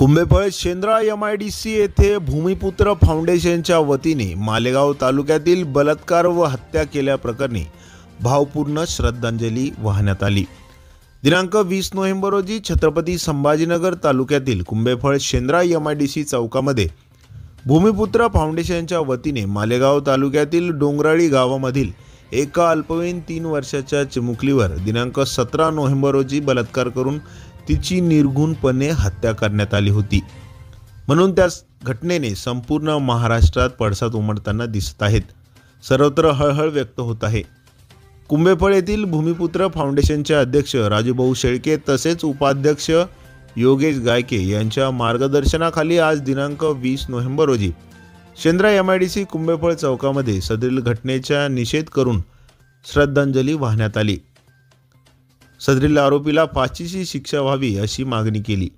Kumbhephal Shendra MIDC येथे भूमिपुत्र फाउंडेशनच्या वतीने मालेगाव तालुक्यातील बलात्कार व हत्या केल्याप्रकरणी भावपूर्ण श्रद्धांजली वाहण्यात आली। दिनांक 20 नोव्हेंबर रोजी छत्रपती संभाजीनगर तालुक्यातील कुंभेफळ शेंद्रा MIDC चौकामध्ये भूमिपुत्र फाउंडेशनच्या वतीने मालेगाव तालुक्यातील डोंगराळी गावामधील एका अल्पवयीन 3 वर्षाच्या चिमुकलीवर दिनांक 17 नोव्हेंबर रोजी बलात्कार करून तिची निर्घृणपणे हत्या करण्यात आली होती। म्हणून त्या घटनेने संपूर्ण महाराष्ट्रात पडसाद उमटताना दिसत आहेत। सर्वत्र हळहळ व्यक्त होत आहे। कुंभेफळ येथील भूमिपुत्र फाउंडेशनचे अध्यक्ष राजूभाऊ शेळके तसेच उपाध्यक्ष योगेश गायके यांच्या मार्गदर्शनाखाली आज दिनांक 20 नोव्हेंबर रोजी शेंद्रा MIDC कुंभेफळ चौकामध्ये सदरील घटनेचा निषेध करून श्रद्धांजली वाहण्यात आली। सदरील आरोपीला फाशीची शिक्षा व्हावी अशी मागणी केली।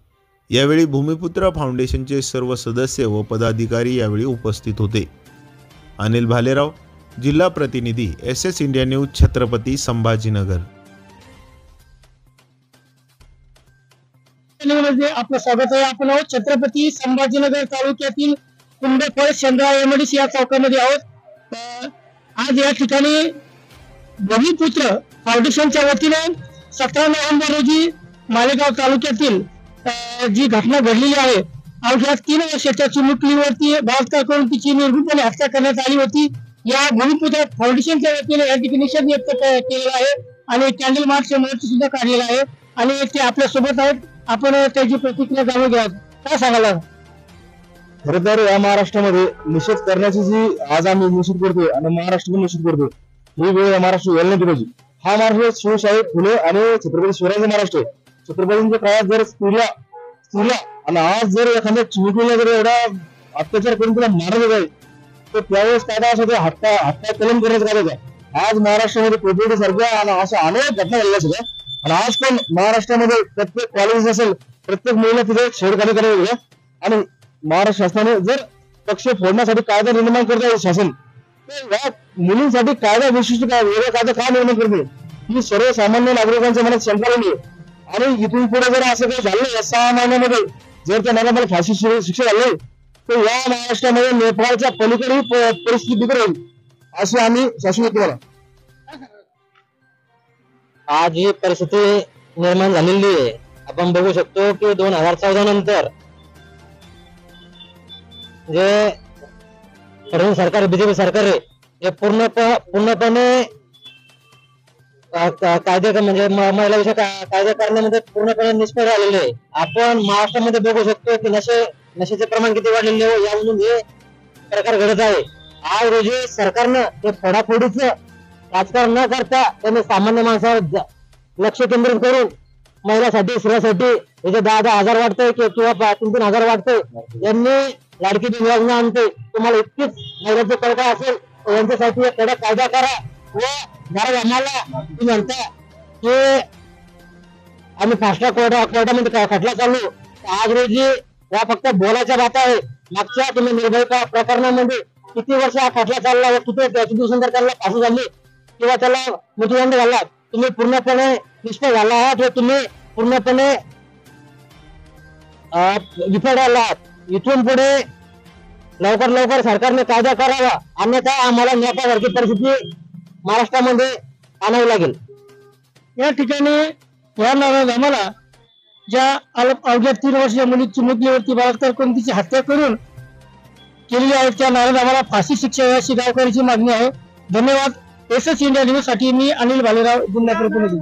यावेळी भूमिपुत्र फाउंडेशनचे सर्व सदस्य व पदाधिकारी यावेळी उपस्थित होते। अनिल भालेराव, जिल्हा प्रतिनिधी, SS India news, Chhatrapati Sambhajinagar. आपलं स्वागत आहे। आपण आहोत छत्रपती संभाजीनगर तालुक्यातील कुंभेफळ शेंद्रा MIDC या चौकामध्ये आहोत। आज या ठिकाणी भूमिपुत्र फाउंडेशनच्या वतीने 17 नोव्हेंबर रोजी मालेगाव तालुक्यातील जी घटना घडलेली आहे, अवघ्या 3 वर्षाच्या चिमुकलीवरती बलात्कार करून तिची निर्घृणपणे हत्या करण्यात आली होती। या भूमिपुत्र फाउंडेशनच्या वतीने या ठिकाणी निषेध व्यक्त केलेला आहे आणि कॅन्डल मार्च मोर्चा सुद्धा काढलेला आहे आणि ते आपल्या सोबत आहेत। आपण त्याची प्रतिक्रिया जाणून घ्या। काय सांगाल? खरं तर या महाराष्ट्रामध्ये निषेध करण्याची जी आज आम्ही निषेध करतोय आणि महाराष्ट्र निषेध करतोय, ही वेळ महाराष्ट्र यायला नाही पाहिजे। हा महाराष्ट्र शिवशाही फुले आणि छत्रपती शिवरायांचा महाराष्ट्र आहे। छत्रपतींच्या काळात जर स्त्रीला आणि आज जर एखाद्या चिमुकलीला जर एवढा अत्याचार करून तिला मारलं जाईल तर त्यावेळेस कायदा असा हत्या कलम करण्याचा कायदा आहे। आज महाराष्ट्रामध्ये कोथरूड सारख्या आणि अशा अनेक घटना घडल्या सुद्धा आणि आज पण महाराष्ट्रामध्ये प्रत्येक कॉलेज असेल, प्रत्येक मुलीला तिथे छेडखानी करावी आणि महाराष्ट्र शासनाने जर पक्ष फोडण्यासाठी कायदा निर्माण करत आहे शासन, तर या मुलींसाठी कायदा विशिष्ट वेगळा कायदा का निर्माण करते ही सर्वसामान्य नागरिकांच्या मनात शंका आली आहे। आणि इथून पुढे जर असं काही झालं 6 महिन्यामध्ये जर त्या मला फाशी शिक्षा झाली तर या महाराष्ट्रामध्ये नेपाळच्या पलीकडे परिस्थिती बिघड होईल अशी आम्ही शासन केला। आज ही परिस्थिती निर्माण झालेली आहे। आपण बघू शकतो की 2014 नंतर जे फडणवीस सरकार, BJP सरकार आहे, हे पूर्णपणे कायदे म्हणजे महिलाविषयक कायदे करण्यामध्ये पूर्णपणे निष्फळ झालेले आहे। आपण महाराष्ट्रामध्ये बघू शकतो की नशेचे प्रमाण किती वाढलेले आहे, यामधून हे प्रकार घडत आहे। आज रोजी सरकारनं ते फोडाफोडीचं राजकारण न करता त्यांनी सामान्य माणसावर लक्ष केंद्रित करून महिलासाठी, स्त्रियांसाठी हे 10,000 वाटतंय किंवा 3-3 हजार वाटतंय, यांनी लाडकी बहीण योजना आणते। तुम्हाला इतकीच महिलांचे कळका असेल तर यांच्यासाठी एक कडक कायदा करा व जरा आम्हाला तुम्ही म्हणता की आम्ही फास्ट ट्रॅक कोर्टामध्ये खटला चालू, आज रोजी या फक्त बोलायच्या बाता आहे। मागच्या तुम्ही निर्भया प्रकरणामध्ये किती वर्ष हा खटला चालला व किती दिवसांतर त्याला फाशी झाली किंवा त्याला मृत्यूदंड झाला, तुम्ही पूर्णपणे निष्फळ झाला आहात व तुम्ही पूर्णपणे विफल झाला आहात। इथून पुढे लवकर सरकारने कायदा करावा, अन्यथा आम्हाला नेपाळसारखी परिस्थिती महाराष्ट्रामध्ये आणावी लागेल। या ठिकाणी या आम्हाला ज्या अवघ्या 3 वर्षाच्या चिमुकलीवरती बलात्कार करून तिची हत्या करून केलेली आहे त्या नाराज आम्हाला फाशी शिक्षा अशी गावकऱ्यांची मागणी आहे। धन्यवाद। SS इंडिया न्यूज साठी मी अनिल भालेराव, जिल्हा प्रतिनिधी।